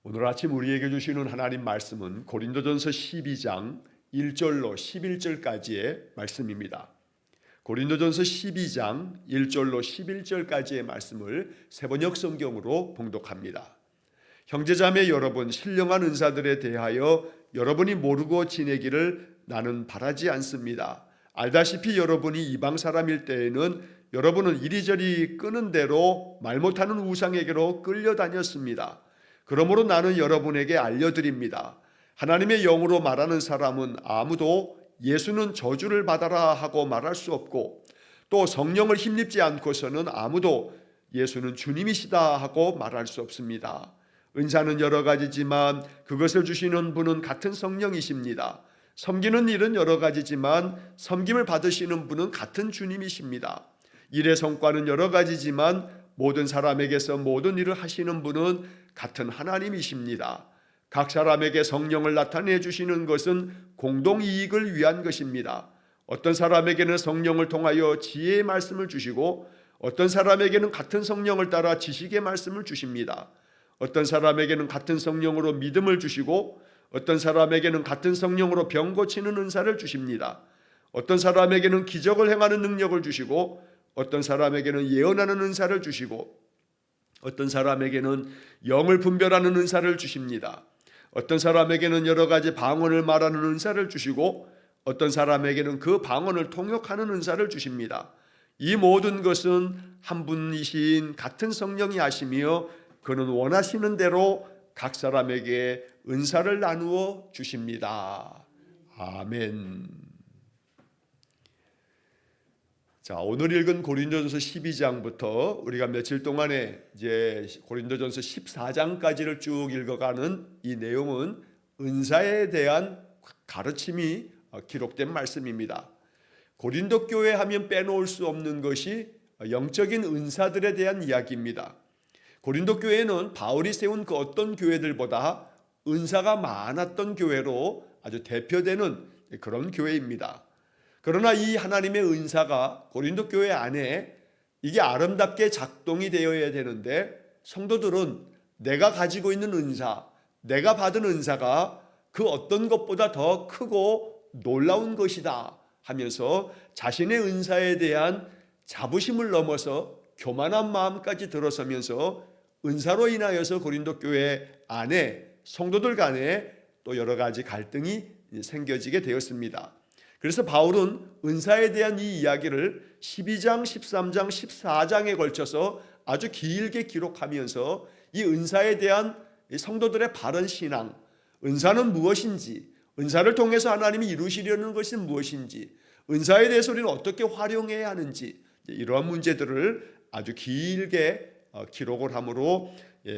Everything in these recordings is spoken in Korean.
오늘 아침 우리에게 주시는 하나님 말씀은 고린도전서 12장 1절로 11절까지의 말씀입니다. 고린도전서 12장 1절로 11절까지의 말씀을 세번역 성경으로 봉독합니다. 형제자매 여러분, 신령한 은사들에 대하여 여러분이 모르고 지내기를 나는 바라지 않습니다. 알다시피 여러분이 이방 사람일 때에는 여러분은 이리저리 끄는 대로 말 못하는 우상에게로 끌려다녔습니다. 그러므로 나는 여러분에게 알려드립니다. 하나님의 영으로 말하는 사람은 아무도 예수는 저주를 받아라 하고 말할 수 없고, 또 성령을 힘입지 않고서는 아무도 예수는 주님이시다 하고 말할 수 없습니다. 은사는 여러 가지지만 그것을 주시는 분은 같은 성령이십니다. 섬기는 일은 여러 가지지만 섬김을 받으시는 분은 같은 주님이십니다. 일의 성과는 여러 가지지만 모든 사람에게서 모든 일을 하시는 분은 같은 하나님이십니다. 각 사람에게 성령을 나타내 주시는 것은 공동이익을 위한 것입니다. 어떤 사람에게는 성령을 통하여 지혜의 말씀을 주시고, 어떤 사람에게는 같은 성령을 따라 지식의 말씀을 주십니다. 어떤 사람에게는 같은 성령으로 믿음을 주시고, 어떤 사람에게는 같은 성령으로 병 고치는 은사를 주십니다. 어떤 사람에게는 기적을 행하는 능력을 주시고, 어떤 사람에게는 예언하는 은사를 주시고, 어떤 사람에게는 영을 분별하는 은사를 주십니다. 어떤 사람에게는 여러 가지 방언을 말하는 은사를 주시고, 어떤 사람에게는 그 방언을 통역하는 은사를 주십니다. 이 모든 것은 한 분이신 같은 성령이 하시며 그는 원하시는 대로 각 사람에게 은사를 나누어 주십니다. 아멘. 자, 오늘 읽은 고린도전서 12장부터 우리가 며칠 동안에 이제 고린도전서 14장까지를 쭉 읽어가는 이 내용은 은사에 대한 가르침이 기록된 말씀입니다. 고린도 교회 하면 빼놓을 수 없는 것이 영적인 은사들에 대한 이야기입니다. 고린도 교회는 바울이 세운 그 어떤 교회들보다 은사가 많았던 교회로 아주 대표되는 그런 교회입니다. 그러나 이 하나님의 은사가 고린도 교회 안에 이게 아름답게 작동이 되어야 되는데, 성도들은 내가 가지고 있는 은사, 내가 받은 은사가 그 어떤 것보다 더 크고 놀라운 것이다 하면서 자신의 은사에 대한 자부심을 넘어서 교만한 마음까지 들어서면서 은사로 인하여서 고린도 교회 안에 성도들 간에 또 여러 가지 갈등이 생겨지게 되었습니다. 그래서 바울은 은사에 대한 이 이야기를 12장, 13장, 14장에 걸쳐서 아주 길게 기록하면서 이 은사에 대한 성도들의 바른 신앙, 은사는 무엇인지, 은사를 통해서 하나님이 이루시려는 것이 무엇인지, 은사에 대해서 우리는 어떻게 활용해야 하는지, 이러한 문제들을 아주 길게 기록을 함으로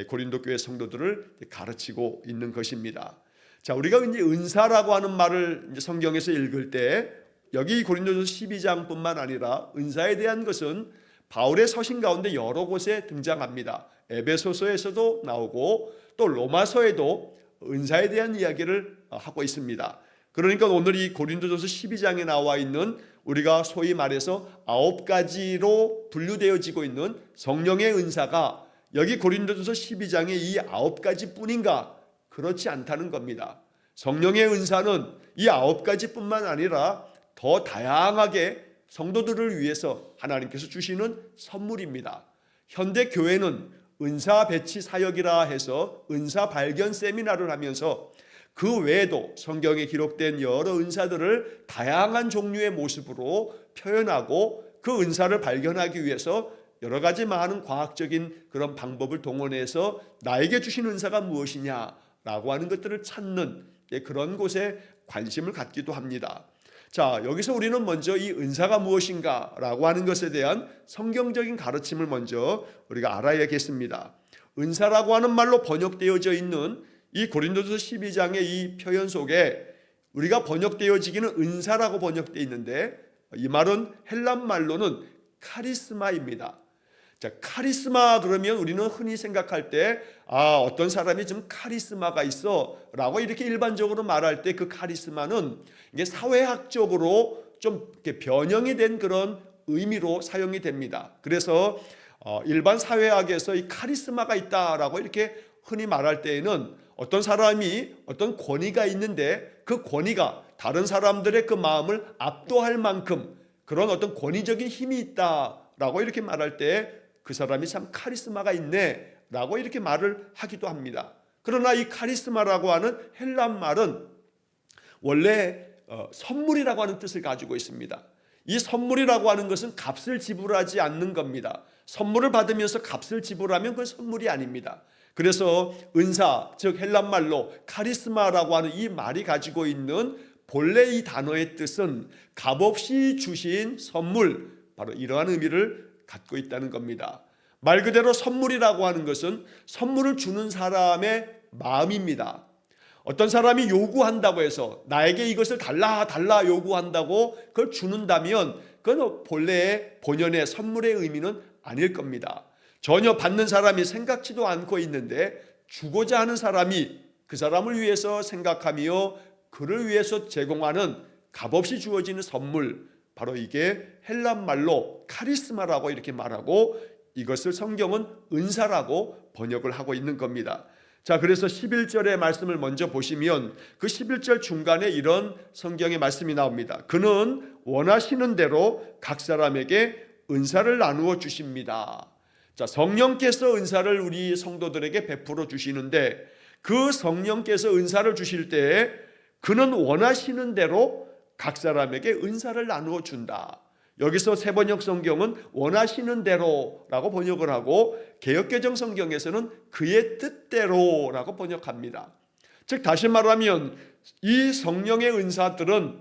고린도 교회 성도들을 가르치고 있는 것입니다. 자, 우리가 이제 은사라고 하는 말을 이제 성경에서 읽을 때 여기 고린도전서 12장뿐만 아니라 은사에 대한 것은 바울의 서신 가운데 여러 곳에 등장합니다. 에베소서에서도 나오고 또 로마서에도 은사에 대한 이야기를 하고 있습니다. 그러니까 오늘 이 고린도전서 12장에 나와 있는 우리가 소위 말해서 9가지로 분류되어지고 있는 성령의 은사가 여기 고린도전서 12장에 이 9가지 뿐인가? 그렇지 않다는 겁니다. 성령의 은사는 이 9가지뿐만 아니라 더 다양하게 성도들을 위해서 하나님께서 주시는 선물입니다. 현대 교회는 은사 배치 사역이라 해서 은사 발견 세미나를 하면서 그 외에도 성경에 기록된 여러 은사들을 다양한 종류의 모습으로 표현하고 그 은사를 발견하기 위해서 여러 가지 많은 과학적인 그런 방법을 동원해서 나에게 주신 은사가 무엇이냐라고 하는 것들을 찾는 그런 곳에 관심을 갖기도 합니다. 자, 여기서 우리는 먼저 이 은사가 무엇인가라고 하는 것에 대한 성경적인 가르침을 먼저 우리가 알아야겠습니다. 은사라고 하는 말로 번역되어져 있는 이 고린도전서 12장의 이 표현 속에 우리가 번역되어지기는 은사라고 번역되어 있는데, 이 말은 헬라 말로는 카리스마입니다. 자, 카리스마 그러면 우리는 흔히 생각할 때 어떤 사람이 좀 카리스마가 있어 라고 이렇게 일반적으로 말할 때 그 카리스마는 이게 사회학적으로 좀 이렇게 변형이 된 그런 의미로 사용이 됩니다. 그래서 일반 사회학에서 이 카리스마가 있다라고 이렇게 흔히 말할 때에는 어떤 사람이 어떤 권위가 있는데 그 권위가 다른 사람들의 그 마음을 압도할 만큼 그런 어떤 권위적인 힘이 있다라고 이렇게 말할 때 그 사람이 참 카리스마가 있네 라고 이렇게 말을 하기도 합니다. 그러나 이 카리스마라고 하는 헬라 말은 원래 선물이라고 하는 뜻을 가지고 있습니다. 이 선물이라고 하는 것은 값을 지불하지 않는 겁니다. 선물을 받으면서 값을 지불하면 그건 선물이 아닙니다. 그래서 은사, 즉 헬란말로 카리스마라고 하는 이 말이 가지고 있는 본래 이 단어의 뜻은 값없이 주신 선물, 바로 이러한 의미를 갖고 있다는 겁니다. 말 그대로 선물이라고 하는 것은 선물을 주는 사람의 마음입니다. 어떤 사람이 요구한다고 해서 나에게 이것을 달라 요구한다고 그걸 주는다면 그건 본래의 본연의 선물의 의미는 아닐 겁니다. 전혀 받는 사람이 생각지도 않고 있는데 주고자 하는 사람이 그 사람을 위해서 생각하며 그를 위해서 제공하는 값없이 주어지는 선물, 바로 이게 헬란 말로 카리스마라고 이렇게 말하고 이것을 성경은 은사라고 번역을 하고 있는 겁니다. 자, 그래서 11절의 말씀을 먼저 보시면 그 11절 중간에 이런 성경의 말씀이 나옵니다. 그는 원하시는 대로 각 사람에게 은사를 나누어 주십니다. 자, 성령께서 은사를 우리 성도들에게 베풀어 주시는데 그 성령께서 은사를 주실 때 그는 원하시는 대로 각 사람에게 은사를 나누어 준다. 여기서 세번역 성경은 원하시는 대로라고 번역을 하고 개역개정 성경에서는 그의 뜻대로라고 번역합니다. 즉 다시 말하면 이 성령의 은사들은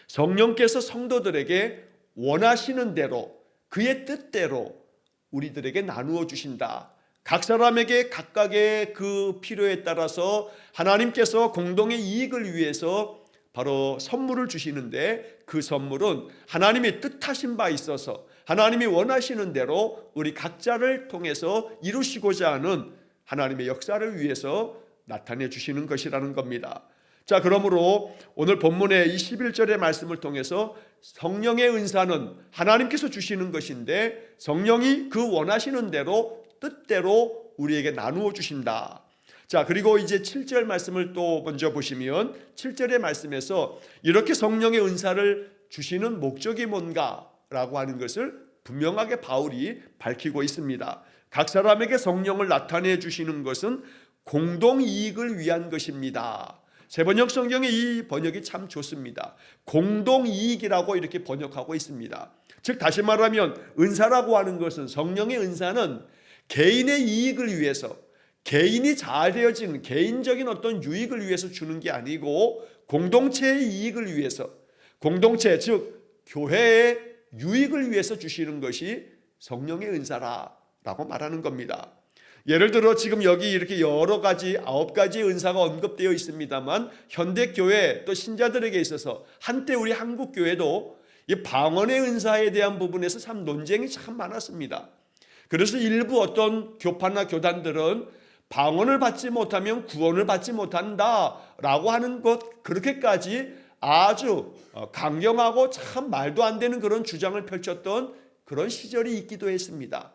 성령께서 성도들에게 원하시는 대로 그의 뜻대로 우리들에게 나누어 주신다. 각 사람에게 각각의 그 필요에 따라서 하나님께서 공동의 이익을 위해서 바로 선물을 주시는데 그 선물은 하나님이 뜻하신 바 있어서 하나님이 원하시는 대로 우리 각자를 통해서 이루시고자 하는 하나님의 역사를 위해서 나타내 주시는 것이라는 겁니다. 자, 그러므로 오늘 본문의 이 11절의 말씀을 통해서 성령의 은사는 하나님께서 주시는 것인데 성령이 그 원하시는 대로 뜻대로 우리에게 나누어 주신다. 자, 그리고 이제 7절 말씀을 또 먼저 보시면 7절의 말씀에서 이렇게 성령의 은사를 주시는 목적이 뭔가라고 하는 것을 분명하게 바울이 밝히고 있습니다. 각 사람에게 성령을 나타내 주시는 것은 공동 이익을 위한 것입니다. 세번역 성경의 이 번역이 참 좋습니다. 공동 이익이라고 이렇게 번역하고 있습니다. 즉 다시 말하면 은사라고 하는 것은 성령의 은사는 개인의 이익을 위해서 개인이 잘 되어진 개인적인 어떤 유익을 위해서 주는 게 아니고 공동체의 이익을 위해서 공동체 즉 교회의 유익을 위해서 주시는 것이 성령의 은사라고 말하는 겁니다. 예를 들어 지금 여기 이렇게 여러 가지 9가지의 은사가 언급되어 있습니다만 현대 교회 또 신자들에게 있어서 한때 우리 한국 교회도 이 방언의 은사에 대한 부분에서 참 논쟁이 참 많았습니다. 그래서 일부 어떤 교파나 교단들은 방언을 받지 못하면 구원을 받지 못한다라고 하는 것 그렇게까지 아주 강경하고 참 말도 안 되는 그런 주장을 펼쳤던 그런 시절이 있기도 했습니다.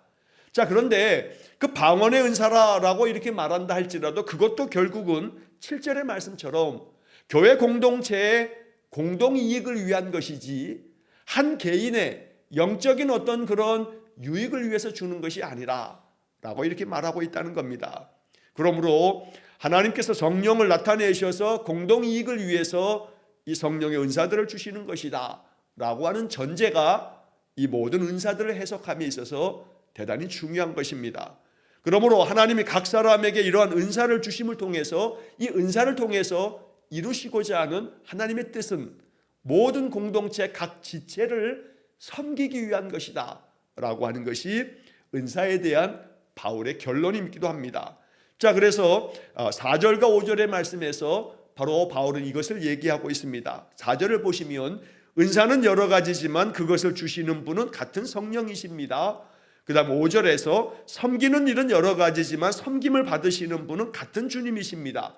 자, 그런데 그 방언의 은사라고 이렇게 말한다 할지라도 그것도 결국은 7절의 말씀처럼 교회 공동체의 공동이익을 위한 것이지 한 개인의 영적인 어떤 그런 유익을 위해서 주는 것이 아니라 라고 이렇게 말하고 있다는 겁니다. 그러므로 하나님께서 성령을 나타내셔서 공동이익을 위해서 이 성령의 은사들을 주시는 것이다 라고 하는 전제가 이 모든 은사들을 해석함에 있어서 대단히 중요한 것입니다. 그러므로 하나님이 각 사람에게 이러한 은사를 주심을 통해서 이 은사를 통해서 이루시고자 하는 하나님의 뜻은 모든 공동체 각 지체를 섬기기 위한 것이다 라고 하는 것이 은사에 대한 바울의 결론이기도 합니다. 자, 그래서 4절과 5절의 말씀에서 바로 바울은 이것을 얘기하고 있습니다. 4절을 보시면 은사는 여러 가지지만 그것을 주시는 분은 같은 성령이십니다. 그 다음 5절에서 섬기는 일은 여러 가지지만 섬김을 받으시는 분은 같은 주님이십니다.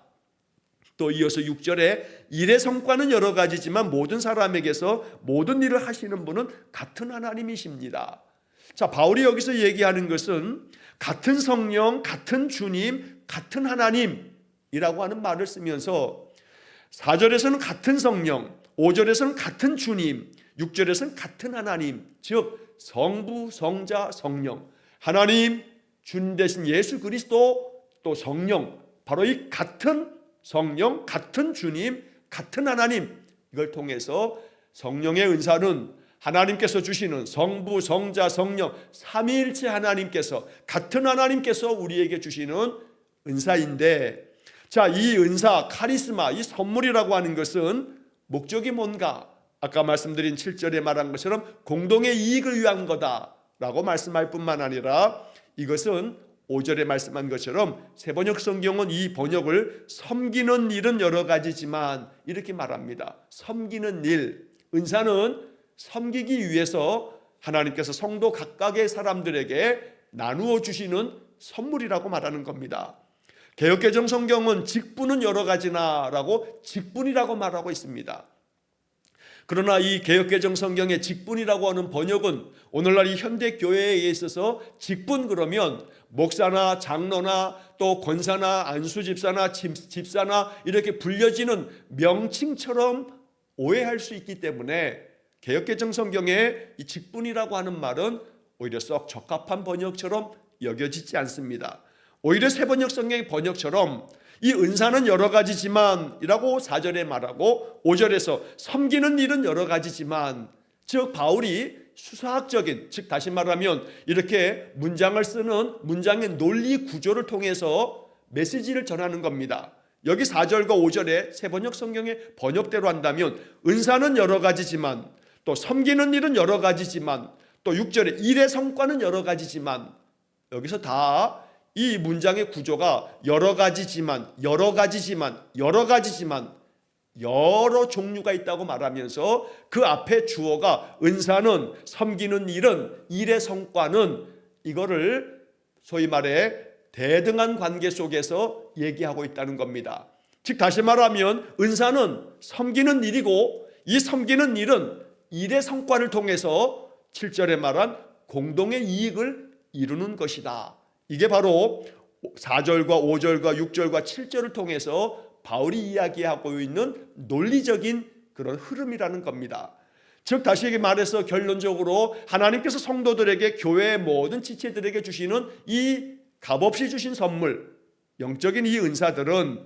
또 이어서 6절에 일의 성과는 여러 가지지만 모든 사람에게서 모든 일을 하시는 분은 같은 하나님이십니다. 자, 바울이 여기서 얘기하는 것은 같은 성령, 같은 주님, 같은 하나님이라고 하는 말을 쓰면서 4절에서는 같은 성령, 5절에서는 같은 주님, 6절에서는 같은 하나님, 즉 성부, 성자, 성령, 하나님, 주님 되신 예수 그리스도, 또 성령, 바로 이 같은 성령, 같은 주님, 같은 하나님, 이걸 통해서 성령의 은사는 하나님께서 주시는 성부, 성자, 성령, 삼위일체 하나님께서, 같은 하나님께서 우리에게 주시는 은사인데, 자, 이 은사, 카리스마, 이 선물이라고 하는 것은 목적이 뭔가? 아까 말씀드린 7절에 말한 것처럼 공동의 이익을 위한 거다라고 말씀할 뿐만 아니라, 이것은 5절에 말씀한 것처럼 세번역 성경은 이 번역을 섬기는 일은 여러 가지지만 이렇게 말합니다. 섬기는 일, 은사는 섬기기 위해서 하나님께서 성도 각각의 사람들에게 나누어 주시는 선물이라고 말하는 겁니다. 개역개정 성경은 직분은 여러 가지나 라고 직분이라고 말하고 있습니다. 그러나 이 개역개정 성경의 직분이라고 하는 번역은 오늘날 이 현대교회에 있어서 직분 그러면 목사나 장로나 또 권사나 안수집사나 집사나 이렇게 불려지는 명칭처럼 오해할 수 있기 때문에 개역개정 성경에 이 직분이라고 하는 말은 오히려 썩 적합한 번역처럼 여겨지지 않습니다. 오히려 세번역 성경의 번역처럼 이 은사는 여러 가지지만 이라고 4절에 말하고 5절에서 섬기는 일은 여러 가지지만, 즉 바울이 수사학적인, 즉 다시 말하면 이렇게 문장을 쓰는 문장의 논리 구조를 통해서 메시지를 전하는 겁니다. 여기 4절과 5절에 세번역 성경의 번역대로 한다면 은사는 여러 가지지만, 또 섬기는 일은 여러 가지지만, 또 6절에 일의 성과는 여러 가지지만, 여기서 다 이 문장의 구조가 여러 가지지만 여러 종류가 있다고 말하면서 그 앞에 주어가 은사는, 섬기는 일은, 일의 성과는, 이거를 소위 말해 대등한 관계 속에서 얘기하고 있다는 겁니다. 즉 다시 말하면 은사는 섬기는 일이고, 이 섬기는 일은 일의 성과를 통해서 7절에 말한 공동의 이익을 이루는 것이다. 이게 바로 4절과 5절과 6절과 7절을 통해서 바울이 이야기하고 있는 논리적인 그런 흐름이라는 겁니다. 즉 다시 말해서 결론적으로 하나님께서 성도들에게, 교회의 모든 지체들에게 주시는 이 값없이 주신 선물, 영적인 이 은사들은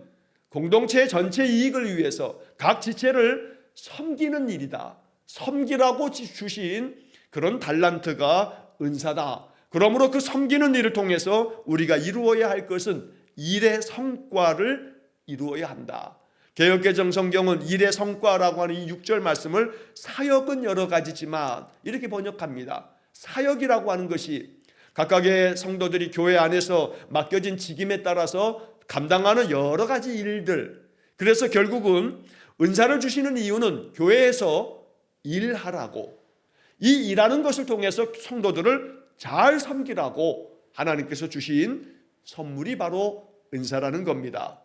공동체 전체 이익을 위해서 각 지체를 섬기는 일이다. 섬기라고 주신 그런 달란트가 은사다. 그러므로 그 섬기는 일을 통해서 우리가 이루어야 할 것은 일의 성과를 이루어야 한다. 개역개정 성경은 일의 성과라고 하는 이 6절 말씀을 사역은 여러 가지지만 이렇게 번역합니다. 사역이라고 하는 것이 각각의 성도들이 교회 안에서 맡겨진 직임에 따라서 감당하는 여러 가지 일들, 그래서 결국은 은사를 주시는 이유는 교회에서 일하라고, 이 일하는 것을 통해서 성도들을 잘 섬기라고 하나님께서 주신 선물이 바로 은사라는 겁니다.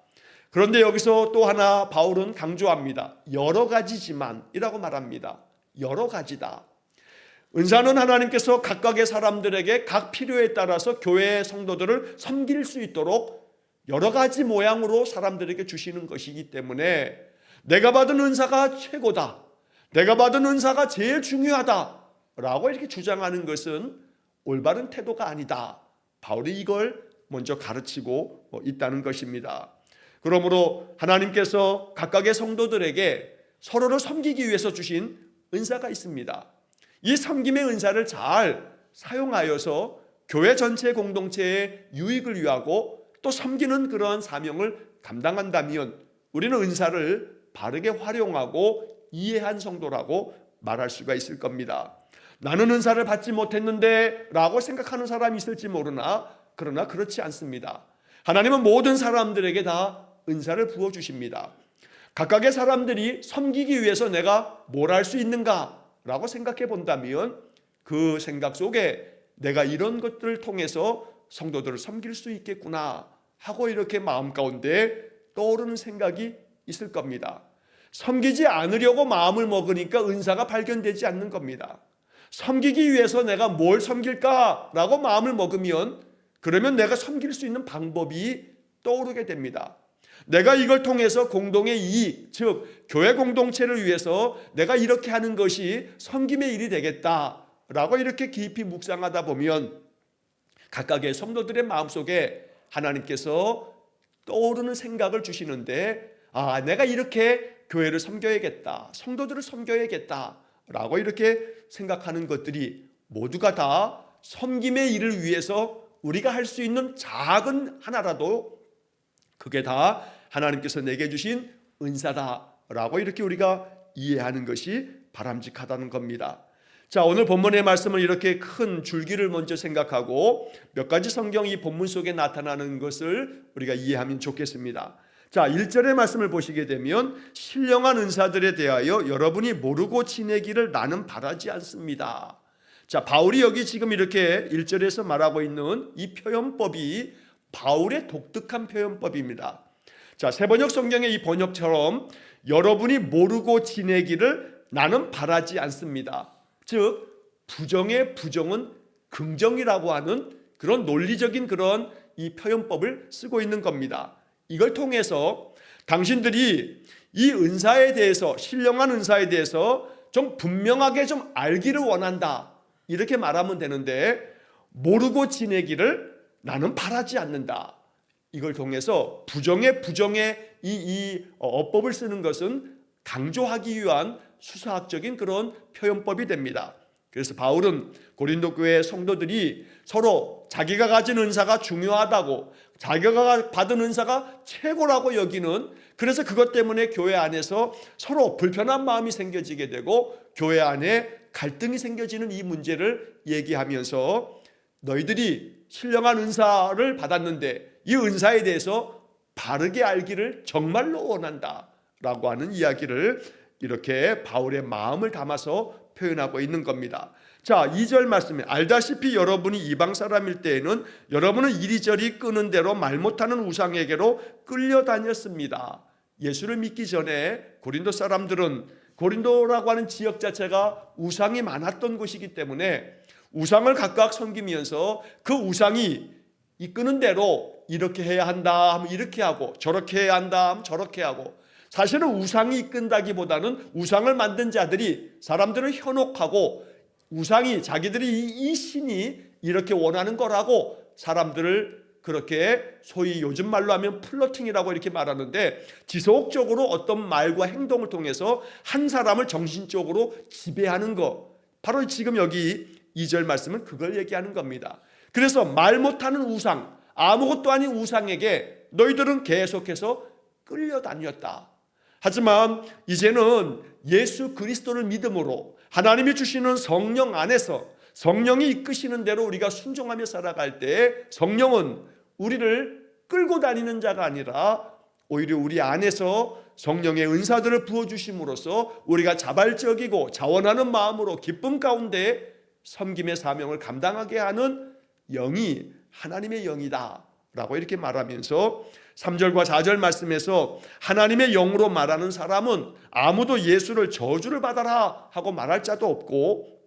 그런데 여기서 또 하나 바울은 강조합니다. 여러 가지지만 이라고 말합니다. 여러 가지다. 은사는 하나님께서 각각의 사람들에게 각 필요에 따라서 교회의 성도들을 섬길 수 있도록 여러 가지 모양으로 사람들에게 주시는 것이기 때문에 내가 받은 은사가 최고다, 내가 받은 은사가 제일 중요하다 라고 이렇게 주장하는 것은 올바른 태도가 아니다. 바울이 이걸 먼저 가르치고 있다는 것입니다. 그러므로 하나님께서 각각의 성도들에게 서로를 섬기기 위해서 주신 은사가 있습니다. 이 섬김의 은사를 잘 사용하여서 교회 전체 공동체의 유익을 위하고 또 섬기는 그러한 사명을 감당한다면 우리는 은사를 바르게 활용하고 이해한 성도라고 말할 수가 있을 겁니다. 나는 은사를 받지 못했는데 라고 생각하는 사람이 있을지 모르나, 그러나 그렇지 않습니다. 하나님은 모든 사람들에게 다 은사를 부어주십니다. 각각의 사람들이 섬기기 위해서 내가 뭘 할 수 있는가 라고 생각해 본다면 그 생각 속에 내가 이런 것들을 통해서 성도들을 섬길 수 있겠구나 하고 이렇게 마음 가운데 떠오르는 생각이 있을 겁니다. 섬기지 않으려고 마음을 먹으니까 은사가 발견되지 않는 겁니다. 섬기기 위해서 내가 뭘 섬길까라고 마음을 먹으면 그러면 내가 섬길 수 있는 방법이 떠오르게 됩니다. 내가 이걸 통해서 공동의 이익, 즉 교회 공동체를 위해서 내가 이렇게 하는 것이 섬김의 일이 되겠다라고 이렇게 깊이 묵상하다 보면 각각의 성도들의 마음속에 하나님께서 떠오르는 생각을 주시는데, 내가 이렇게 교회를 섬겨야겠다, 성도들을 섬겨야겠다라고 이렇게 생각하는 것들이 모두가 다 섬김의 일을 위해서 우리가 할 수 있는 작은 하나라도 그게 다 하나님께서 내게 주신 은사다라고 이렇게 우리가 이해하는 것이 바람직하다는 겁니다. 자, 오늘 본문의 말씀은 이렇게 큰 줄기를 먼저 생각하고 몇 가지 성경 이 본문 속에 나타나는 것을 우리가 이해하면 좋겠습니다. 자, 1절의 말씀을 보시게 되면 신령한 은사들에 대하여 여러분이 모르고 지내기를 나는 바라지 않습니다. 자, 바울이 여기 지금 이렇게 1절에서 말하고 있는 이 표현법이 바울의 독특한 표현법입니다. 자, 세번역 성경의 이 번역처럼 여러분이 모르고 지내기를 나는 바라지 않습니다. 즉 부정의 부정은 긍정이라고 하는 그런 논리적인 그런 이 표현법을 쓰고 있는 겁니다. 이걸 통해서 당신들이 이 은사에 대해서, 신령한 은사에 대해서 좀 분명하게 좀 알기를 원한다, 이렇게 말하면 되는데, 모르고 지내기를 나는 바라지 않는다, 이걸 통해서 부정의 이 어법을 쓰는 것은 강조하기 위한 수사학적인 그런 표현법이 됩니다. 그래서 바울은 고린도 교회 성도들이 서로 자기가 가진 은사가 중요하다고, 자기가 받은 은사가 최고라고 여기는, 그래서 그것 때문에 교회 안에서 서로 불편한 마음이 생겨지게 되고 교회 안에 갈등이 생겨지는 이 문제를 얘기하면서, 너희들이 신령한 은사를 받았는데 이 은사에 대해서 바르게 알기를 정말로 원한다 라고 하는 이야기를 이렇게 바울의 마음을 담아서 표현하고 있는 겁니다. 자, 2절 말씀에 알다시피 여러분이 이방 사람일 때에는 여러분은 이리저리 끄는 대로 말 못하는 우상에게로 끌려다녔습니다. 예수를 믿기 전에 고린도 사람들은, 고린도라고 하는 지역 자체가 우상이 많았던 곳이기 때문에 우상을 각각 섬기면서 그 우상이 이끄는 대로 이렇게 해야 한다 하면 이렇게 하고, 저렇게 해야 한다 하면 저렇게 하고, 사실은 우상이 이끈다기보다는 우상을 만든 자들이 사람들을 현혹하고, 우상이 자기들이 이 신이 이렇게 원하는 거라고 사람들을 그렇게 소위 요즘 말로 하면 플러팅이라고 이렇게 말하는데, 지속적으로 어떤 말과 행동을 통해서 한 사람을 정신적으로 지배하는 것, 바로 지금 여기 2절 말씀은 그걸 얘기하는 겁니다. 그래서 말 못하는 우상, 아무것도 아닌 우상에게 너희들은 계속해서 끌려다녔다. 하지만 이제는 예수 그리스도를 믿음으로 하나님이 주시는 성령 안에서 성령이 이끄시는 대로 우리가 순종하며 살아갈 때 성령은 우리를 끌고 다니는 자가 아니라 오히려 우리 안에서 성령의 은사들을 부어주심으로써 우리가 자발적이고 자원하는 마음으로 기쁨 가운데 섬김의 사명을 감당하게 하는 영이 하나님의 영이다 라고 이렇게 말하면서 3절과 4절 말씀에서 하나님의 영으로 말하는 사람은 아무도 예수를 저주를 받아라 하고 말할 자도 없고,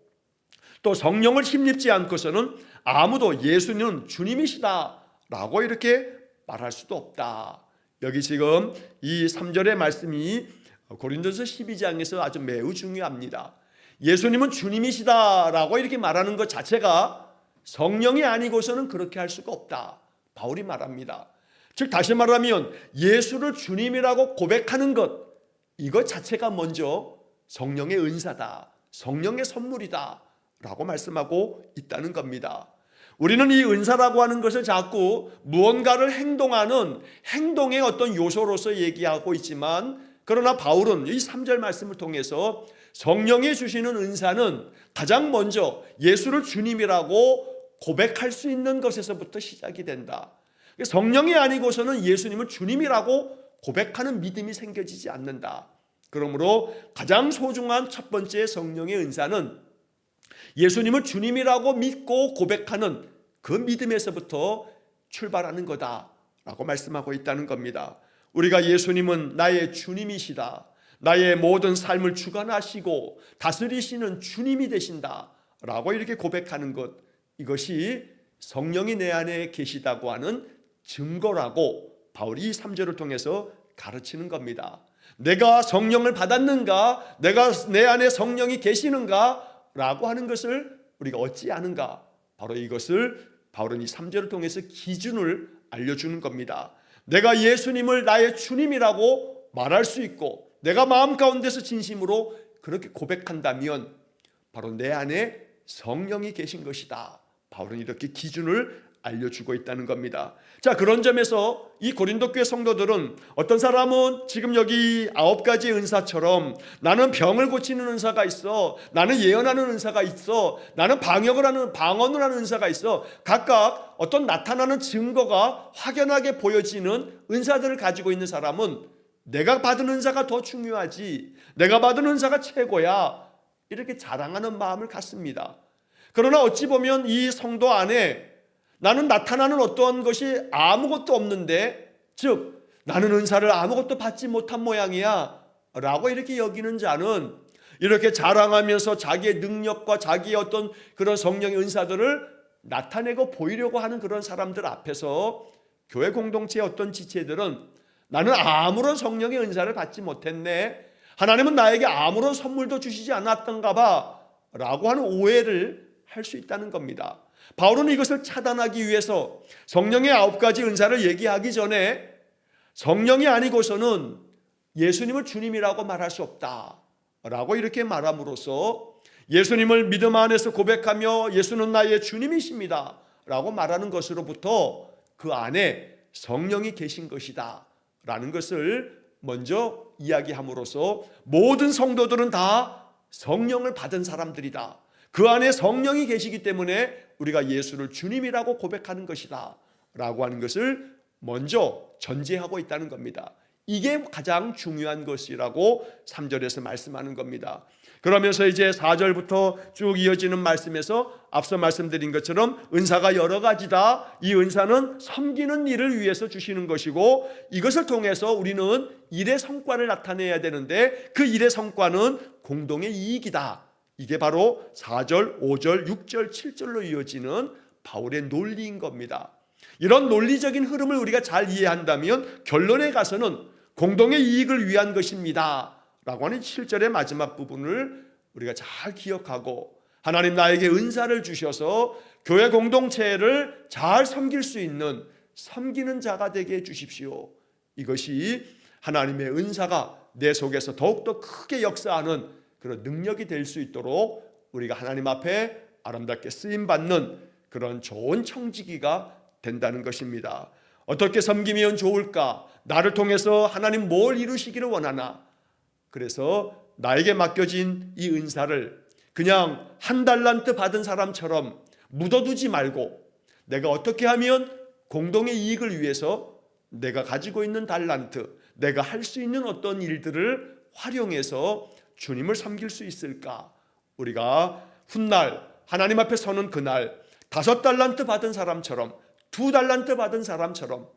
또 성령을 힘입지 않고서는 아무도 예수는 주님이시다 라고 이렇게 말할 수도 없다. 여기 지금 이 3절의 말씀이 고린도서 12장에서 아주 매우 중요합니다. 예수님은 주님이시다 라고 이렇게 말하는 것 자체가 성령이 아니고서는 그렇게 할 수가 없다, 바울이 말합니다. 즉 다시 말하면 예수를 주님이라고 고백하는 것, 이것 자체가 먼저 성령의 은사다, 성령의 선물이다 라고 말씀하고 있다는 겁니다. 우리는 이 은사라고 하는 것을 자꾸 무언가를 행동하는 행동의 어떤 요소로서 얘기하고 있지만, 그러나 바울은 이 3절 말씀을 통해서 성령이 주시는 은사는 가장 먼저 예수를 주님이라고 고백할 수 있는 것에서부터 시작이 된다. 성령이 아니고서는 예수님을 주님이라고 고백하는 믿음이 생겨지지 않는다. 그러므로 가장 소중한 첫 번째 성령의 은사는 예수님을 주님이라고 믿고 고백하는 그 믿음에서부터 출발하는 거다라고 말씀하고 있다는 겁니다. 우리가 예수님은 나의 주님이시다, 나의 모든 삶을 주관하시고 다스리시는 주님이 되신다 라고 이렇게 고백하는 것, 이것이 성령이 내 안에 계시다고 하는 증거라고 바울이 3절을 통해서 가르치는 겁니다. 내가 성령을 받았는가? 내가 내 안에 성령이 계시는가? 라고 하는 것을 우리가 어찌 아는가? 바로 이것을 바울은 이 3절을 통해서 기준을 알려주는 겁니다. 내가 예수님을 나의 주님이라고 말할 수 있고 내가 마음 가운데서 진심으로 그렇게 고백한다면 바로 내 안에 성령이 계신 것이다. 바울은 이렇게 기준을 알려주고 있다는 겁니다. 자, 그런 점에서 이 고린도 교회 성도들은 어떤 사람은 지금 여기 9가지의 은사처럼 나는 병을 고치는 은사가 있어, 나는 예언하는 은사가 있어, 나는 방언을 하는 은사가 있어, 각각 어떤 나타나는 증거가 확연하게 보여지는 은사들을 가지고 있는 사람은 내가 받은 은사가 더 중요하지, 내가 받은 은사가 최고야, 이렇게 자랑하는 마음을 갖습니다. 그러나 어찌 보면 이 성도 안에 나는 나타나는 어떠한 것이 아무것도 없는데, 즉 나는 은사를 아무것도 받지 못한 모양이야 라고 이렇게 여기는 자는 이렇게 자랑하면서 자기의 능력과 자기의 어떤 그런 성령의 은사들을 나타내고 보이려고 하는 그런 사람들 앞에서 교회 공동체의 어떤 지체들은 나는 아무런 성령의 은사를 받지 못했네, 하나님은 나에게 아무런 선물도 주시지 않았던가 봐 라고 하는 오해를 할 수 있다는 겁니다. 바울은 이것을 차단하기 위해서 성령의 9가지 은사를 얘기하기 전에 성령이 아니고서는 예수님을 주님이라고 말할 수 없다 라고 이렇게 말함으로써 예수님을 믿음 안에서 고백하며 예수는 나의 주님이십니다 라고 말하는 것으로부터 그 안에 성령이 계신 것이다 라는 것을 먼저 이야기함으로써 모든 성도들은 다 성령을 받은 사람들이다, 그 안에 성령이 계시기 때문에 우리가 예수를 주님이라고 고백하는 것이다 라고 하는 것을 먼저 전제하고 있다는 겁니다. 이게 가장 중요한 것이라고 3절에서 말씀하는 겁니다. 그러면서 이제 4절부터 쭉 이어지는 말씀에서 앞서 말씀드린 것처럼 은사가 여러 가지다. 이 은사는 섬기는 일을 위해서 주시는 것이고 이것을 통해서 우리는 일의 성과를 나타내야 되는데 그 일의 성과는 공동의 이익이다. 이게 바로 4절, 5절, 6절, 7절로 이어지는 바울의 논리인 겁니다. 이런 논리적인 흐름을 우리가 잘 이해한다면 결론에 가서는 공동의 이익을 위한 것입니다 라고 하는 7절의 마지막 부분을 우리가 잘 기억하고 하나님 나에게 은사를 주셔서 교회 공동체를 잘 섬길 수 있는 섬기는 자가 되게 해주십시오. 이것이 하나님의 은사가 내 속에서 더욱더 크게 역사하는 그런 능력이 될 수 있도록 우리가 하나님 앞에 아름답게 쓰임받는 그런 좋은 청지기가 된다는 것입니다. 어떻게 섬기면 좋을까? 나를 통해서 하나님 뭘 이루시기를 원하나? 그래서 나에게 맡겨진 이 은사를 그냥 한 달란트 받은 사람처럼 묻어두지 말고 내가 어떻게 하면 공동의 이익을 위해서 내가 가지고 있는 달란트, 내가 할 수 있는 어떤 일들을 활용해서 주님을 섬길 수 있을까? 우리가 훗날 하나님 앞에 서는 그날 5달란트 받은 사람처럼 2달란트 받은 사람처럼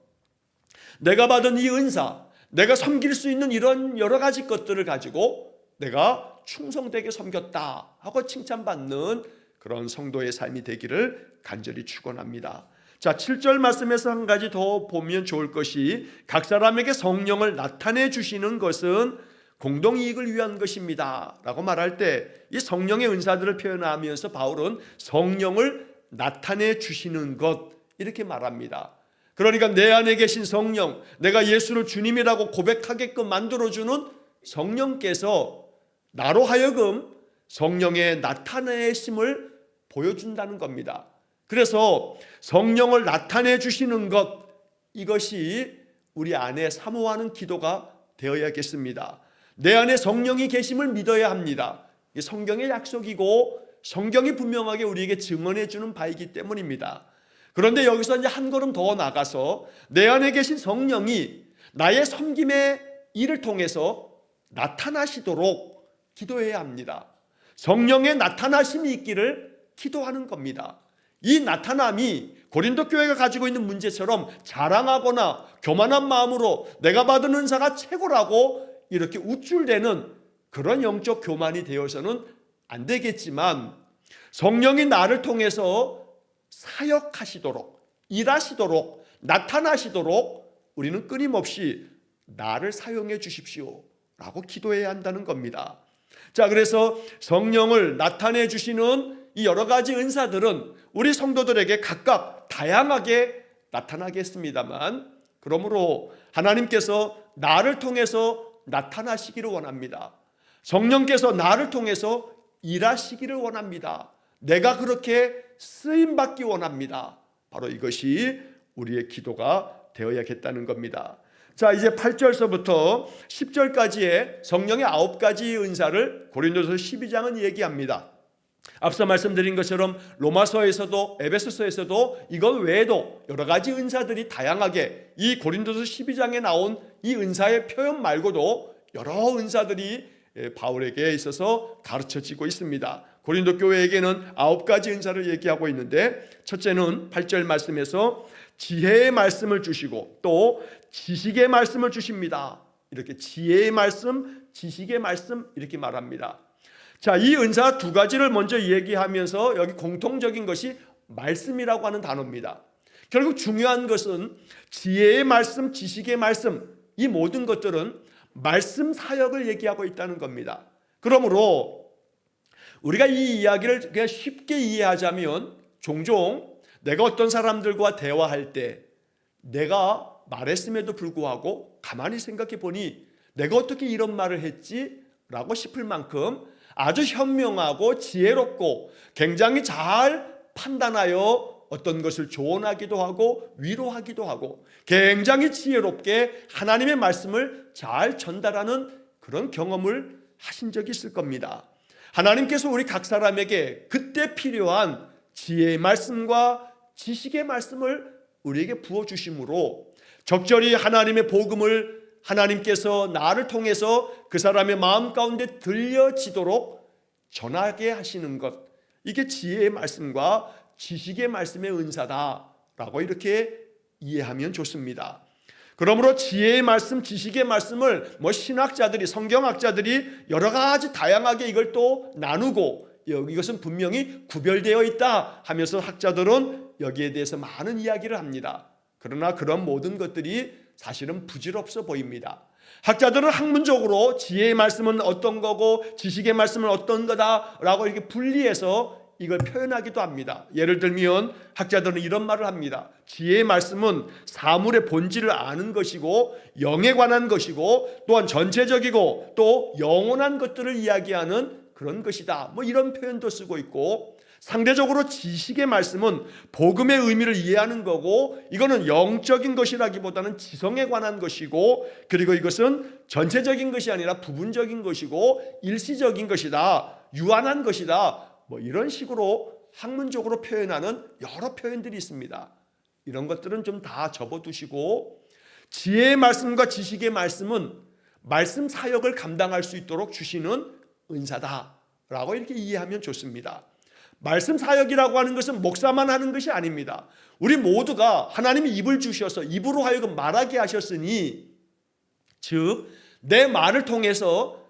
내가 받은 이 은사, 내가 섬길 수 있는 이런 여러 가지 것들을 가지고 내가 충성되게 섬겼다 하고 칭찬받는 그런 성도의 삶이 되기를 간절히 축원합니다. 자, 7절 말씀에서 한 가지 더 보면 좋을 것이 각 사람에게 성령을 나타내 주시는 것은 공동이익을 위한 것입니다 라고 말할 때 이 성령의 은사들을 표현하면서 바울은 성령을 나타내 주시는 것 이렇게 말합니다. 그러니까 내 안에 계신 성령, 내가 예수를 주님이라고 고백하게끔 만들어주는 성령께서 나로 하여금 성령의 나타내심을 보여준다는 겁니다. 그래서 성령을 나타내 주시는 것, 이것이 우리 안에 사모하는 기도가 되어야겠습니다. 내 안에 성령이 계심을 믿어야 합니다. 이 성경의 약속이고 성경이 분명하게 우리에게 증언해 주는 바이기 때문입니다. 그런데 여기서 이제 한 걸음 더 나가서 내 안에 계신 성령이 나의 섬김의 일을 통해서 나타나시도록 기도해야 합니다. 성령의 나타나심이 있기를 기도하는 겁니다. 이 나타남이 고린도 교회가 가지고 있는 문제처럼 자랑하거나 교만한 마음으로 내가 받은 은사가 최고라고 이렇게 우쭐대는 그런 영적 교만이 되어서는 안 되겠지만 성령이 나를 통해서 사역하시도록 일하시도록 나타나시도록 우리는 끊임없이 나를 사용해 주십시오 라고 기도해야 한다는 겁니다. 자, 그래서 성령을 나타내 주시는 이 여러 가지 은사들은 우리 성도들에게 각각 다양하게 나타나겠습니다만, 그러므로 하나님께서 나를 통해서 나타나시기를 원합니다. 성령께서 나를 통해서 일하시기를 원합니다. 내가 그렇게 쓰임받기 원합니다. 바로 이것이 우리의 기도가 되어야겠다는 겁니다. 자, 이제 8절서부터 10절까지의 성령의 9가지 은사를 고린도서 12장은 얘기합니다. 앞서 말씀드린 것처럼 로마서에서도 에베소서에서도 이것 외에도 여러 가지 은사들이 다양하게 이 고린도서 12장에 나온 이 은사의 표현 말고도 여러 은사들이 바울에게 있어서 가르쳐지고 있습니다. 고린도 교회에게는 9가지 은사를 얘기하고 있는데, 첫째는 8절 말씀에서 지혜의 말씀을 주시고 또 지식의 말씀을 주십니다. 이렇게 지혜의 말씀, 지식의 말씀 이렇게 말합니다. 자, 이 은사 2가지를 먼저 얘기하면서 여기 공통적인 것이 말씀이라고 하는 단어입니다. 결국 중요한 것은 지혜의 말씀, 지식의 말씀, 이 모든 것들은 말씀 사역을 얘기하고 있다는 겁니다. 그러므로 우리가 이 이야기를 그냥 쉽게 이해하자면, 종종 내가 어떤 사람들과 대화할 때 내가 말했음에도 불구하고 가만히 생각해 보니 내가 어떻게 이런 말을 했지? 라고 싶을 만큼 아주 현명하고 지혜롭고 굉장히 잘 판단하여 어떤 것을 조언하기도 하고 위로하기도 하고 굉장히 지혜롭게 하나님의 말씀을 잘 전달하는 그런 경험을 하신 적이 있을 겁니다. 하나님께서 우리 각 사람에게 그때 필요한 지혜의 말씀과 지식의 말씀을 우리에게 부어주심으로 적절히 하나님의 복음을 하나님께서 나를 통해서 그 사람의 마음 가운데 들려지도록 전하게 하시는 것, 이게 지혜의 말씀과 지식의 말씀의 은사다라고 이렇게 이해하면 좋습니다. 그러므로 지혜의 말씀, 지식의 말씀을 신학자들이, 성경학자들이 여러 가지 다양하게 이걸 또 나누고 이것은 분명히 구별되어 있다 하면서 학자들은 여기에 대해서 많은 이야기를 합니다. 그러나 그런 모든 것들이 사실은 부질없어 보입니다. 학자들은 학문적으로 지혜의 말씀은 어떤 거고 지식의 말씀은 어떤 거다라고 이렇게 분리해서 이걸 표현하기도 합니다. 예를 들면 학자들은 이런 말을 합니다. 지혜의 말씀은 사물의 본질을 아는 것이고 영에 관한 것이고 또한 전체적이고 또 영원한 것들을 이야기하는 그런 것이다. 이런 표현도 쓰고 있고, 상대적으로 지식의 말씀은 복음의 의미를 이해하는 거고 이거는 영적인 것이라기보다는 지성에 관한 것이고, 그리고 이것은 전체적인 것이 아니라 부분적인 것이고 일시적인 것이다, 유한한 것이다, 이런 식으로 학문적으로 표현하는 여러 표현들이 있습니다. 이런 것들은 좀 다 접어두시고 지혜의 말씀과 지식의 말씀은 말씀 사역을 감당할 수 있도록 주시는 은사다라고 이렇게 이해하면 좋습니다. 말씀 사역이라고 하는 것은 목사만 하는 것이 아닙니다. 우리 모두가 하나님이 입을 주셔서 입으로 하여금 말하게 하셨으니, 즉 내 말을 통해서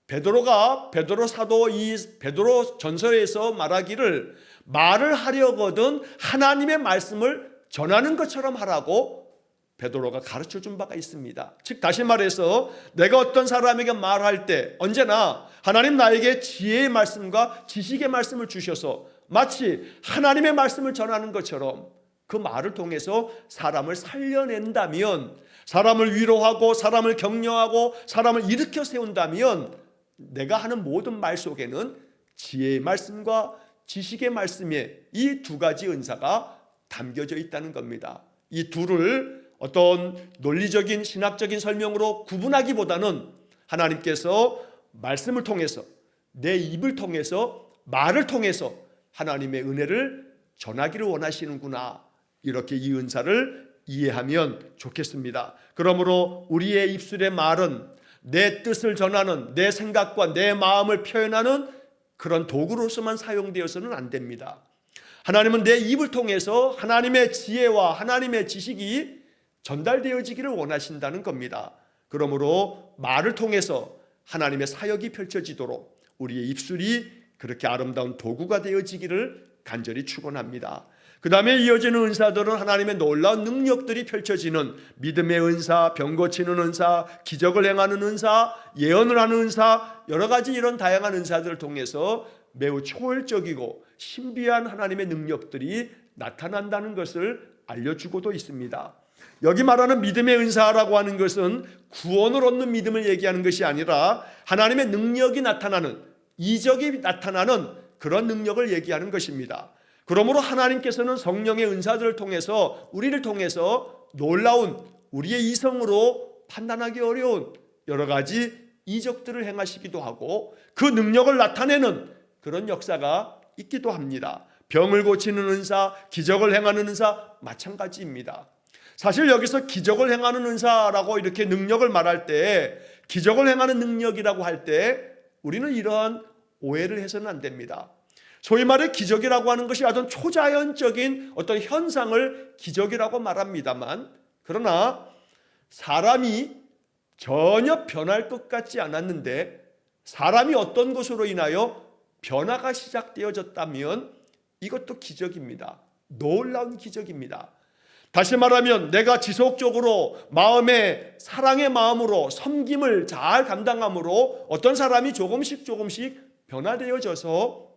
베드로 사도 이 베드로 전서에서 말하기를 말을 하려거든 하나님의 말씀을 전하는 것처럼 하라고 베드로가 가르쳐 준 바가 있습니다. 즉 다시 말해서 내가 어떤 사람에게 말할 때 언제나 하나님 나에게 지혜의 말씀과 지식의 말씀을 주셔서 마치 하나님의 말씀을 전하는 것처럼 그 말을 통해서 사람을 살려낸다면, 사람을 위로하고 사람을 격려하고 사람을 일으켜 세운다면 내가 하는 모든 말 속에는 지혜의 말씀과 지식의 말씀의 이 2가지 은사가 담겨져 있다는 겁니다. 이 둘을 어떤 논리적인 신학적인 설명으로 구분하기보다는 하나님께서 말씀을 통해서 내 입을 통해서 말을 통해서 하나님의 은혜를 전하기를 원하시는구나, 이렇게 이 은사를 이해하면 좋겠습니다. 그러므로 우리의 입술의 말은 내 뜻을 전하는, 내 생각과 내 마음을 표현하는 그런 도구로서만 사용되어서는 안 됩니다. 하나님은 내 입을 통해서 하나님의 지혜와 하나님의 지식이 전달되어지기를 원하신다는 겁니다. 그러므로 말을 통해서 하나님의 사역이 펼쳐지도록 우리의 입술이 그렇게 아름다운 도구가 되어지기를 간절히 축원합니다. 그 다음에 이어지는 은사들은 하나님의 놀라운 능력들이 펼쳐지는 믿음의 은사, 병 고치는 은사, 기적을 행하는 은사, 예언을 하는 은사, 여러 가지 이런 다양한 은사들을 통해서 매우 초월적이고 신비한 하나님의 능력들이 나타난다는 것을 알려주고도 있습니다. 여기 말하는 믿음의 은사라고 하는 것은 구원을 얻는 믿음을 얘기하는 것이 아니라 하나님의 능력이 나타나는, 이적이 나타나는 그런 능력을 얘기하는 것입니다. 그러므로 하나님께서는 성령의 은사들을 통해서, 우리를 통해서 놀라운, 우리의 이성으로 판단하기 어려운 여러 가지 이적들을 행하시기도 하고 그 능력을 나타내는 그런 역사가 있기도 합니다. 병을 고치는 은사, 기적을 행하는 은사 마찬가지입니다. 사실 여기서 기적을 행하는 은사라고 이렇게 능력을 말할 때, 기적을 행하는 능력이라고 할 때 우리는 이러한 오해를 해서는 안 됩니다. 소위 말해 기적이라고 하는 것이 어떤 초자연적인 어떤 현상을 기적이라고 말합니다만, 그러나 사람이 전혀 변할 것 같지 않았는데 사람이 어떤 것으로 인하여 변화가 시작되어졌다면 이것도 기적입니다. 놀라운 기적입니다. 다시 말하면 내가 지속적으로 마음에 사랑의 마음으로 섬김을 잘 감당함으로 어떤 사람이 조금씩 변화되어져서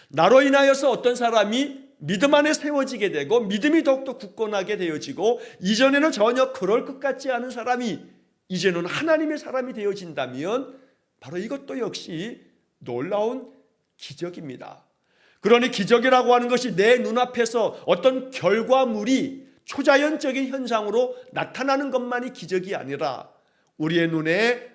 나로 인하여서 어떤 사람이 믿음 안에 세워지게 되고 믿음이 더욱더 굳건하게 되어지고 이전에는 전혀 그럴 것 같지 않은 사람이 이제는 하나님의 사람이 되어진다면 바로 이것도 역시 놀라운 기적입니다. 그러니 기적이라고 하는 것이 내 눈앞에서 어떤 결과물이 초자연적인 현상으로 나타나는 것만이 기적이 아니라 우리의 눈에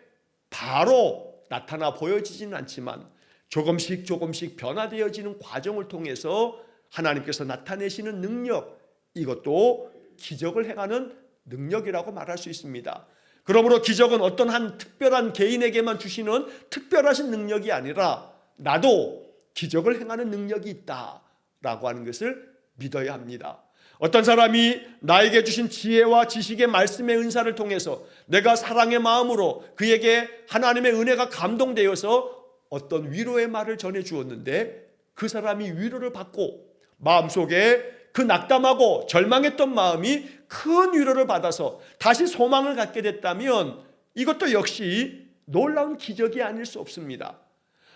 바로 나타나 보여지지는 않지만 조금씩 변화되어지는 과정을 통해서 하나님께서 나타내시는 능력, 이것도 기적을 행하는 능력이라고 말할 수 있습니다. 그러므로 기적은 어떤 한 특별한 개인에게만 주시는 특별하신 능력이 아니라 나도 기적을 행하는 능력이 있다라고 하는 것을 믿어야 합니다. 어떤 사람이 나에게 주신 지혜와 지식의 말씀의 은사를 통해서 내가 사랑의 마음으로 그에게 하나님의 은혜가 감동되어서 어떤 위로의 말을 전해 주었는데 그 사람이 위로를 받고 마음속에 그 낙담하고 절망했던 마음이 큰 위로를 받아서 다시 소망을 갖게 됐다면 이것도 역시 놀라운 기적이 아닐 수 없습니다.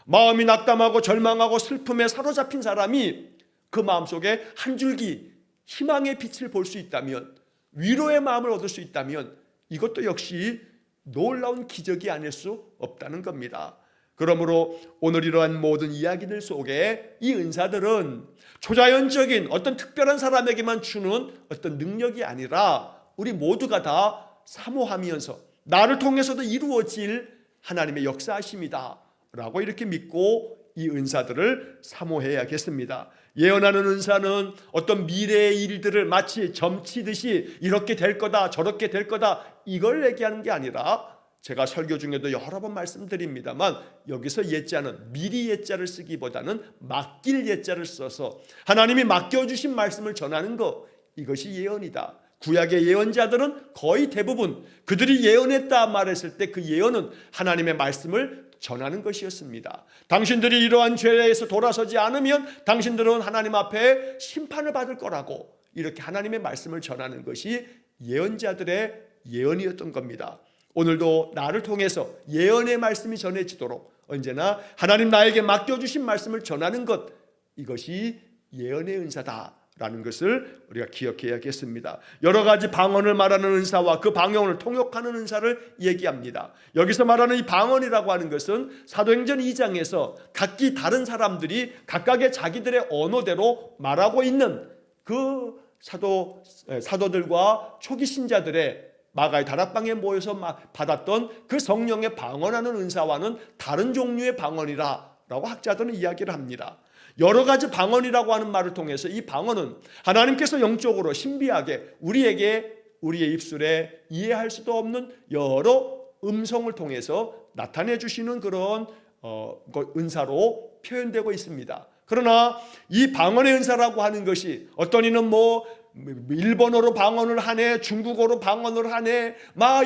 마음이 낙담하고 절망하고 슬픔에 사로잡힌 사람이 그 마음속에 한 줄기 희망의 빛을 볼 수 있다면, 위로의 마음을 얻을 수 있다면 이것도 역시 놀라운 기적이 아닐 수 없다는 겁니다. 그러므로 오늘 이러한 모든 이야기들 속에 이 은사들은 초자연적인 어떤 특별한 사람에게만 주는 어떤 능력이 아니라 우리 모두가 다 사모하면서 나를 통해서도 이루어질 하나님의 역사하심이다 라고 이렇게 믿고 이 은사들을 사모해야겠습니다. 예언하는 은사는 어떤 미래의 일들을 마치 점치듯이 이렇게 될 거다 저렇게 될 거다 이걸 얘기하는 게 아니라, 제가 설교 중에도 여러 번 말씀드립니다만 여기서 예자는 미리 예자를 쓰기보다는 맡길 예자를 써서 하나님이 맡겨주신 말씀을 전하는 것, 이것이 예언이다. 구약의 예언자들은 거의 대부분 그들이 예언했다 말했을 때 그 예언은 하나님의 말씀을 전하는 것이었습니다. 당신들이 이러한 죄에서 돌아서지 않으면 당신들은 하나님 앞에 심판을 받을 거라고 이렇게 하나님의 말씀을 전하는 것이 예언자들의 예언이었던 겁니다. 오늘도 나를 통해서 예언의 말씀이 전해지도록 언제나 하나님 나에게 맡겨주신 말씀을 전하는 것, 이것이 예언의 은사다라는 것을 우리가 기억해야겠습니다. 여러 가지 방언을 말하는 은사와 그 방언을 통역하는 은사를 얘기합니다. 여기서 말하는 이 방언이라고 하는 것은 사도행전 2장에서 각기 다른 사람들이 각각의 자기들의 언어대로 말하고 있는 그 사도들과 초기 신자들의 마가의 다락방에 모여서 받았던 그 성령의 방언하는 은사와는 다른 종류의 방언이라고 학자들은 이야기를 합니다. 여러 가지 방언이라고 하는 말을 통해서 이 방언은 하나님께서 영적으로 신비하게 우리에게 우리의 입술에 이해할 수도 없는 여러 음성을 통해서 나타내 주시는 그런 은사로 표현되고 있습니다. 그러나 이 방언의 은사라고 하는 것이 어떤 이는 일본어로 방언을 하네, 중국어로 방언을 하네,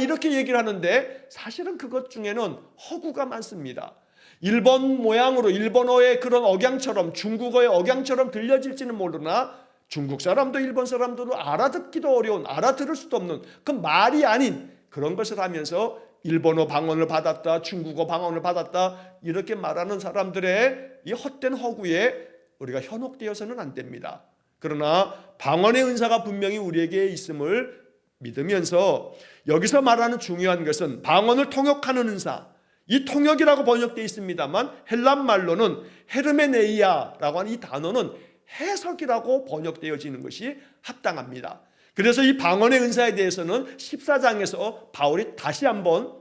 이렇게 얘기를 하는데 사실은 그것 중에는 허구가 많습니다. 일본 모양으로 일본어의 그런 억양처럼 중국어의 억양처럼 들려질지는 모르나 중국 사람도 일본 사람도 알아듣기도 어려운, 알아들을 수도 없는 그 말이 아닌 그런 것을 하면서 일본어 방언을 받았다, 중국어 방언을 받았다 이렇게 말하는 사람들의 이 헛된 허구에 우리가 현혹되어서는 안 됩니다. 그러나 방언의 은사가 분명히 우리에게 있음을 믿으면서 여기서 말하는 중요한 것은 방언을 통역하는 은사, 이 통역이라고 번역되어 있습니다만 헬란 말로는 헤르메네이아라고 하는 이 단어는 해석이라고 번역되어지는 것이 합당합니다. 그래서 이 방언의 은사에 대해서는 14장에서 바울이 다시 한번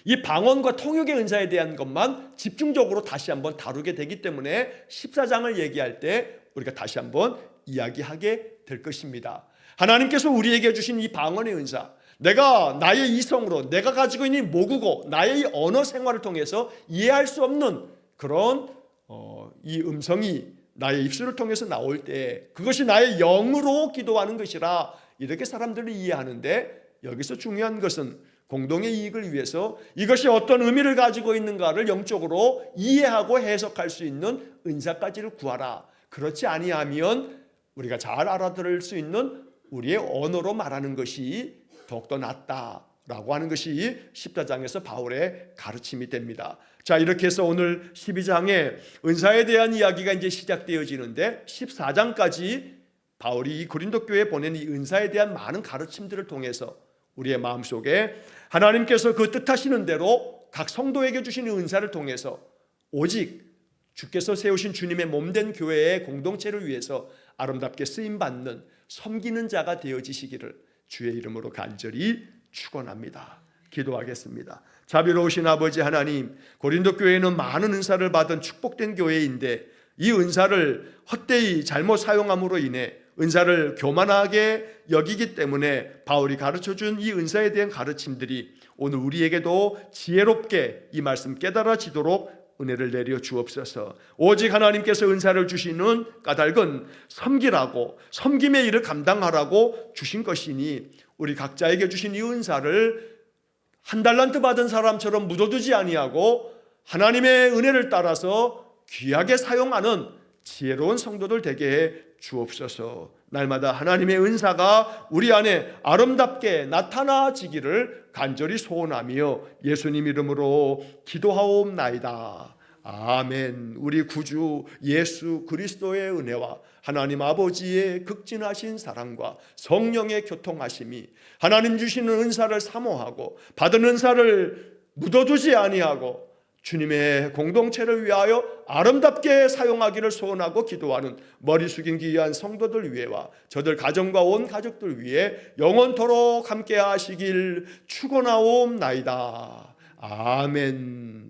이 방언과 통역의 은사에 대한 것만 집중적으로 다시 한번 다루게 되기 때문에 14장을 얘기할 때 우리가 다시 한번 이야기하게 될 것입니다. 하나님께서 우리에게 주신 이 방언의 은사, 내가 나의 이성으로 내가 가지고 있는 모국어, 나의 이 언어 생활을 통해서 이해할 수 없는 그런 이 음성이 나의 입술을 통해서 나올 때 그것이 나의 영으로 기도하는 것이라 이렇게 사람들이 이해하는데, 여기서 중요한 것은 공동의 이익을 위해서 이것이 어떤 의미를 가지고 있는가를 영적으로 이해하고 해석할 수 있는 은사까지를 구하라. 그렇지 아니하면 우리가 잘 알아들을 수 있는 우리의 언어로 말하는 것이 더욱더 낫다라고 하는 것이 14장에서 바울의 가르침이 됩니다. 자, 이렇게 해서 오늘 12장에 은사에 대한 이야기가 이제 시작되어지는데 14장까지 바울이 이 고린도 교회에 보낸 이 은사에 대한 많은 가르침들을 통해서 우리의 마음속에 하나님께서 그 뜻하시는 대로 각 성도에게 주신 은사를 통해서 오직 주께서 세우신 주님의 몸된 교회의 공동체를 위해서 아름답게 쓰임받는 섬기는 자가 되어지시기를 주의 이름으로 간절히 축원합니다. 기도하겠습니다. 자비로우신 아버지 하나님, 고린도 교회는 많은 은사를 받은 축복된 교회인데 이 은사를 헛되이 잘못 사용함으로 인해 은사를 교만하게 여기기 때문에 바울이 가르쳐준 이 은사에 대한 가르침들이 오늘 우리에게도 지혜롭게 이 말씀 깨달아지도록 은혜를 내려 주옵소서. 오직 하나님께서 은사를 주시는 까닭은 섬기라고, 섬김의 일을 감당하라고 주신 것이니 우리 각자에게 주신 이 은사를 한 달란트 받은 사람처럼 묻어두지 아니하고 하나님의 은혜를 따라서 귀하게 사용하는 지혜로운 성도들 되게 해 주옵소서. 날마다 하나님의 은사가 우리 안에 아름답게 나타나지기를 간절히 소원하며 예수님 이름으로 기도하옵나이다. 아멘. 우리 구주 예수 그리스도의 은혜와 하나님 아버지의 극진하신 사랑과 성령의 교통하심이 하나님 주시는 은사를 사모하고 받은 은사를 묻어두지 아니하고 주님의 공동체를 위하여 아름답게 사용하기를 소원하고 기도하는 머리 숙인 귀한 성도들 위해와 저들 가정과 온 가족들 위해 영원토록 함께 하시길 축원하옵나이다. 아멘.